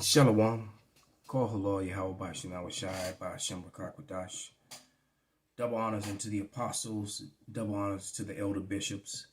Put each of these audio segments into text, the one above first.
Shalom. Call hello, Yahweh Shinawa Shai by Shem Kwadash. Double honors unto the apostles, double honors to the elder bishops.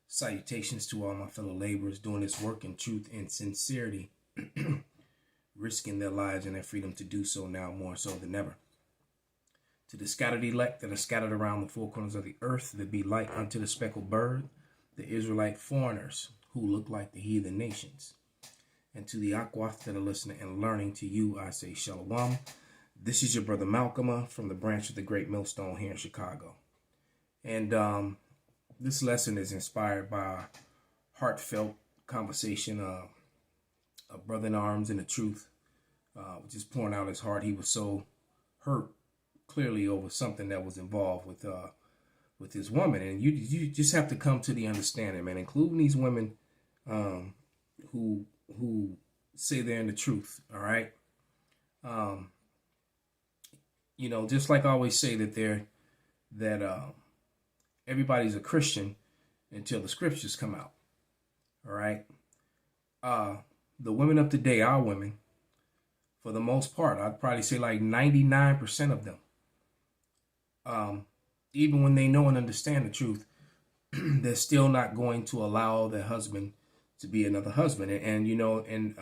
Salutations to all my fellow laborers doing this work in truth and sincerity, risking their lives and their freedom to do so now more so than ever. To the scattered elect that are scattered around the four corners of the earth, that be like unto the speckled bird, the Israelite foreigners who look like the heathen nations. And to the Aquath that are listening and learning, to you I say Shalom. This is your brother Malcolm from the branch of the Great Millstone here in Chicago. And this lesson is inspired by a heartfelt conversation. A brother in arms in the truth, just pouring out his heart. He was so hurt clearly over something that was involved with his woman. And you just have to come to the understanding, man, including these women who say they're in the truth. All right. Just like I always say that everybody's a Christian until the scriptures come out. All right. The women of today, our women, for the most part, I'd probably say like 99% of them, even when they know and understand the truth, they're still not going to allow their husband to be another husband. And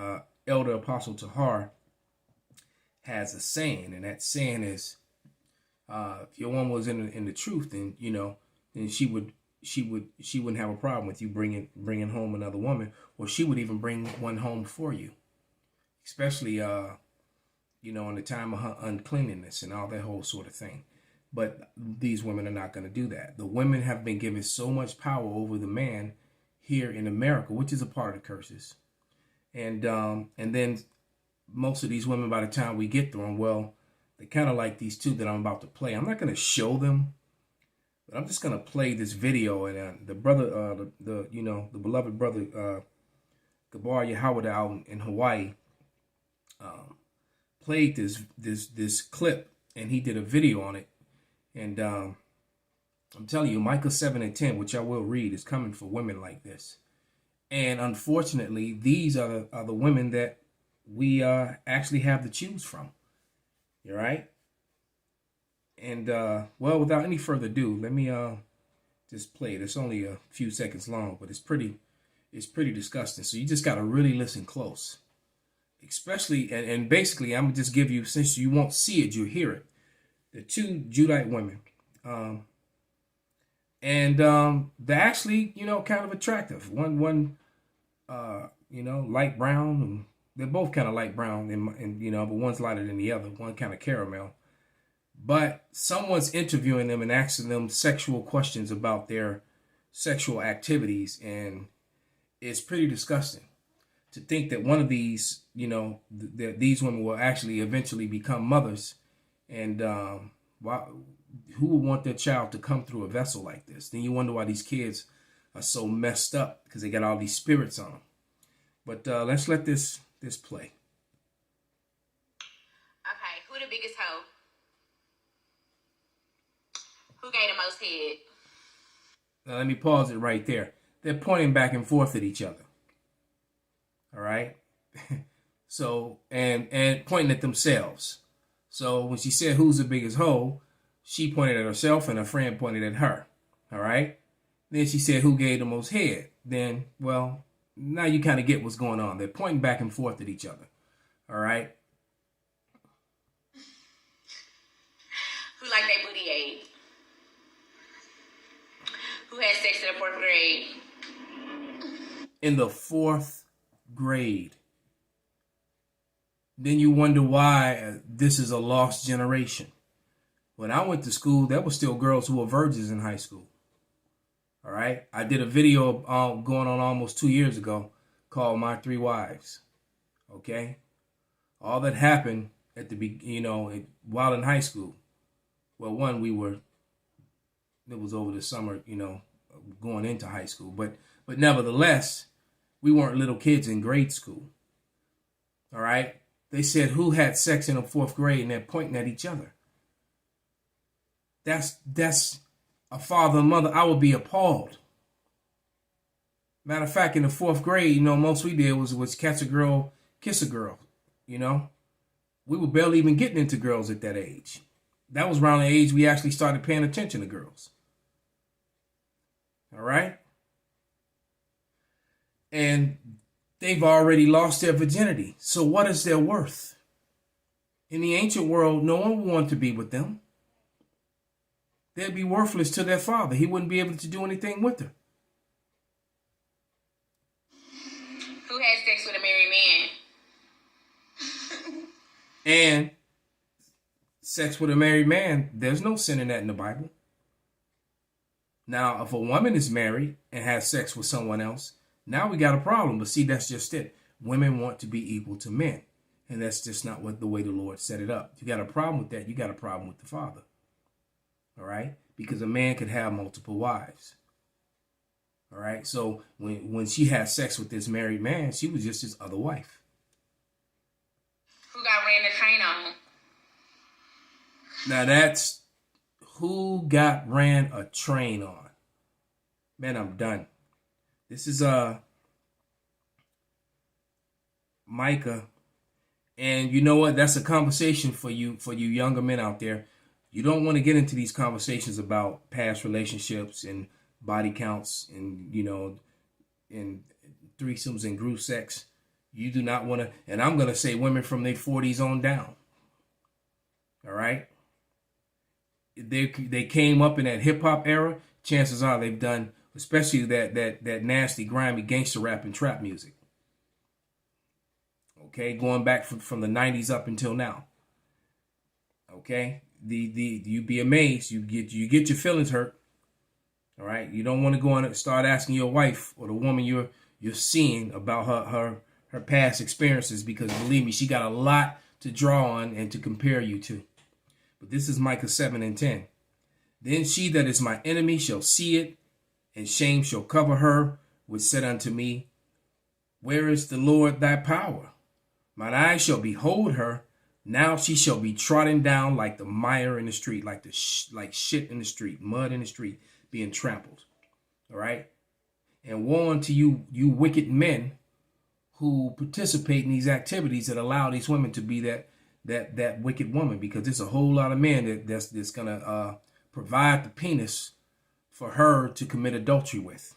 Elder Apostle Tahar has a saying, and that saying is, if your woman was in the truth, then then she wouldn't have a problem with you bringing home another woman, or she would even bring one home for you, especially in the time of her uncleanliness and all that whole sort of thing. But these women are not going to do that. The women have been given so much power over the man here in America, which is a part of the curses. And then most of these women, by the time we get through them, well, they kind of like these two that I'm about to play. I'm not going to show them, but I'm just going to play this video. And the brother, the beloved brother, Gabar Yahweh out in Hawaii, played this clip, and he did a video on it. And I'm telling you, Micah 7:10, which I will read, is coming for women like this. And unfortunately, these are the women that we actually have to choose from. All right. And well, without any further ado, let me just play it. It's only a few seconds long, but it's pretty disgusting. So you just got to really listen close. Especially, and basically, I'm going to just give you, since you won't see it, you'll hear it. The two Judite women. And they're actually, kind of attractive. One, light brown, and they're both kind of light brown, but one's lighter than the other. One kind of caramel. But someone's interviewing them and asking them sexual questions about their sexual activities, and it's pretty disgusting to think that one of these, that these women will actually eventually become mothers, and who would want their child to come through a vessel like this? Then you wonder why these kids are so messed up, because they got all these spirits on them. But let's let this play. Okay, who the biggest hoe? Who gave the most head? Now let me pause it right there. They're pointing back and forth at each other. All right. So and pointing at themselves. So when she said who's the biggest hoe, she pointed at herself and her friend pointed at her. All right. Then she said who gave the most head. Then, well, now you kind of get what's going on. They're pointing back and forth at each other. All right. Who like they booty ate? Who had sex in the 4th grade? In the 4th grade. Then you wonder why this is a lost generation. When I went to school, there were still girls who were virgins in high school. All right. I did a video going on almost 2 years ago called My 3 Wives. Okay. All that happened at the while in high school. Well, it was over the summer, going into high school. But nevertheless, we weren't little kids in grade school. All right. They said who had sex in the 4th grade, and they're pointing at each other. That's a father and mother. I would be appalled. Matter of fact, in the 4th grade, most we did was catch a girl, kiss a girl. You know, we were barely even getting into girls at that age. That was around the age we actually started paying attention to girls. All right? And they've already lost their virginity. So what is their worth? In the ancient world, no one would want to be with them. They'd be worthless to their father. He wouldn't be able to do anything with her. Who had sex with a married man? And sex with a married man, there's no sin in that in the Bible. Now, if a woman is married and has sex with someone else, now we got a problem. But see, that's just it. Women want to be equal to men. And that's just not what the way the Lord set it up. If you got a problem with that, you got a problem with the Father. All right? Because a man could have multiple wives. All right? So when she had sex with this married man, she was just his other wife. Who got ran the train on? Now that's who got ran a train on. Man, I'm done. This is Micah. And you know what? That's a conversation for you younger men out there. You don't want to get into these conversations about past relationships and body counts and, and threesomes and group sex. You do not want to, and I'm going to say women from their 40s on down. All right? They came up in that hip hop era. Chances are they've done, especially that nasty, grimy gangster rap and trap music. Okay, going back from the 90s up until now. Okay, you'd be amazed. You get your feelings hurt. All right, you don't want to go on and start asking your wife or the woman you're seeing about her past experiences, because believe me, she got a lot to draw on and to compare you to. But this is Micah 7:10. Then she that is my enemy shall see it, and shame shall cover her, which said unto me, where is the Lord thy power? Mine eyes shall behold her. Now she shall be trodden down like the mire in the street, like like shit in the street, mud in the street, being trampled. All right? And woe unto you, you wicked men who participate in these activities that allow these women to be that wicked woman, because there's a whole lot of men that's gonna provide the penis for her to commit adultery with.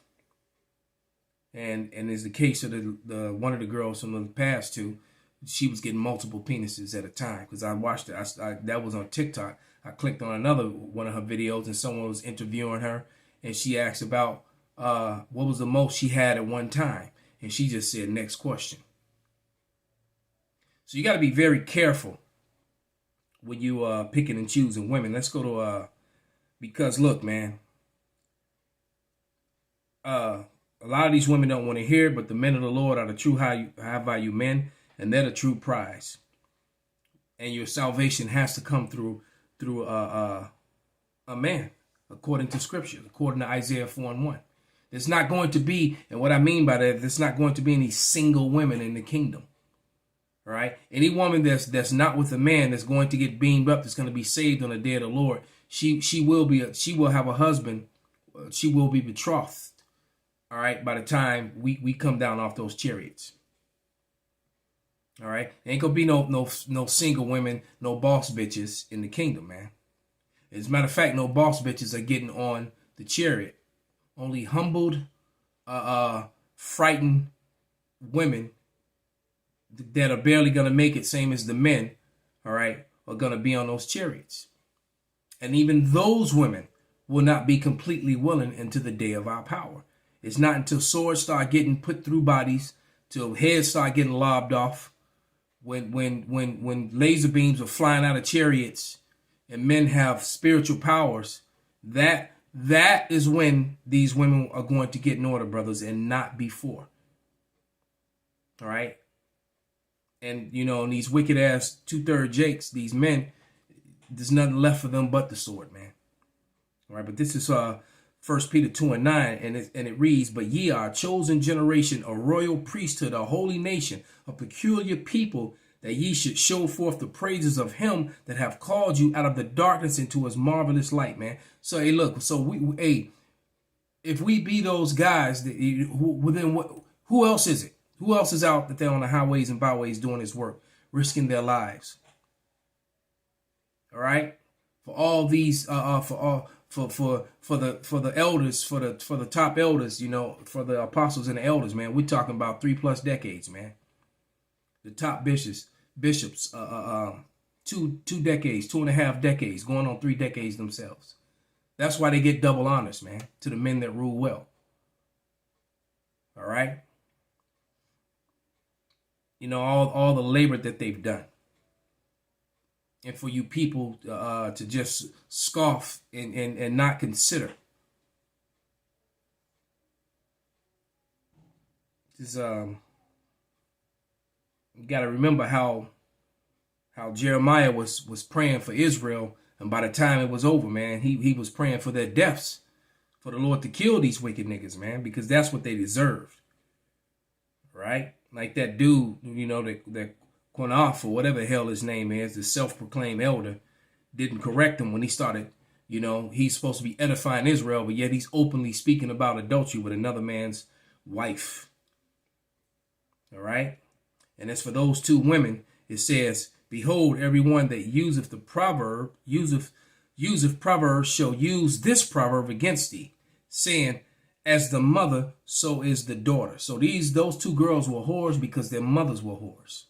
And is the case of the one of the girls from the past too. She was getting multiple penises at a time, because I watched it. That was on TikTok. I clicked on another one of her videos, and someone was interviewing her, and she asked about what was the most she had at one time, and she just said, next question. So you got to be very careful when you picking and choosing women. Let's go to because look, man, a lot of these women don't want to hear it, but the men of the Lord are the true high value men. And they're the true prize. And your salvation has to come through a man, according to Scripture, according to Isaiah 4:1. There's not going to be, and what I mean by that, there's not going to be any single women in the kingdom. All right? Any woman that's not with a man that's going to get beamed up, that's going to be saved on the day of the Lord, she will have a husband. She will be betrothed. All right? By the time we come down off those chariots. All right, ain't gonna be no single women, no boss bitches in the kingdom, man. As a matter of fact, no boss bitches are getting on the chariot. Only humbled, frightened women that are barely gonna make it, same as the men, all right, are gonna be on those chariots. And even those women will not be completely willing until the day of our power. It's not until swords start getting put through bodies, till heads start getting lobbed off. When laser beams are flying out of chariots and men have spiritual powers, that is when these women are going to get in order, brothers, and not before. All right? And, these wicked ass 2/3 Jakes, these men, there's nothing left for them but the sword, man. All right, but this is 1 Peter 2:9, and it reads, but ye are a chosen generation, a royal priesthood, a holy nation, a peculiar people, that ye should show forth the praises of him that have called you out of the darkness into his marvelous light, man. So, hey, look, so if we be those guys, who else is it? Who else is out there on the highways and byways doing this work? risking their lives. All right, for all these, for the elders, for the top elders, for the apostles and the elders, man. We're talking about 3+ decades, man. The top bishops, 2 decades, 2.5 decades, going on 3 decades themselves. That's why they get double honors, man, to the men that rule well. All right. All the labor that they've done. And for you people to just scoff and not consider. You got to remember how Jeremiah was praying for Israel, and by the time it was over, man, he was praying for their deaths, for the Lord to kill these wicked niggas, man, because that's what they deserved. Right? Like that dude, that Quanoff, or whatever the hell his name is, the self-proclaimed elder, didn't correct him when he started, he's supposed to be edifying Israel, but yet he's openly speaking about adultery with another man's wife. All right? And as for those 2 women, it says, behold, everyone that useth the proverb, useth proverbs, shall use this proverb against thee, saying, as the mother, so is the daughter. So those 2 girls were whores because their mothers were whores.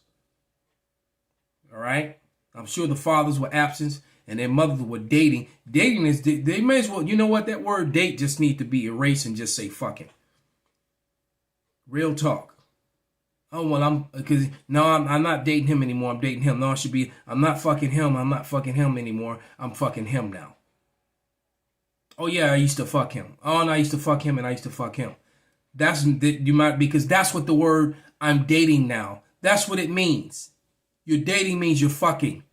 All right. I'm sure the fathers were absent and their mothers were dating. Dating is, they may as well, you know what? That word date just need to be erased and just say fucking. Real talk. Oh, well, I'm not dating him anymore. I'm dating him. No, it should be, I'm not fucking him. I'm not fucking him anymore. I'm fucking him now. Oh, yeah, I used to fuck him. Oh, no, I used to fuck him and I used to fuck him. Because that's what the word I'm dating now. That's what it means. You're dating means you're fucking.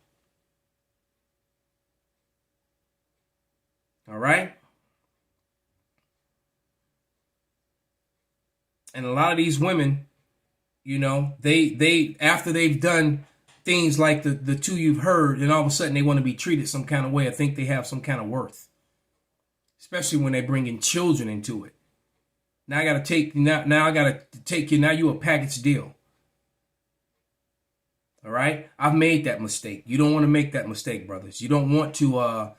All right? And a lot of these women, they after they've done things like the 2 you've heard, and all of a sudden they want to be treated some kind of way. I think they have some kind of worth. Especially when they bring in children into it. Now I got to take you. Now you a package deal. All right. I've made that mistake. You don't want to make that mistake, brothers. You don't want to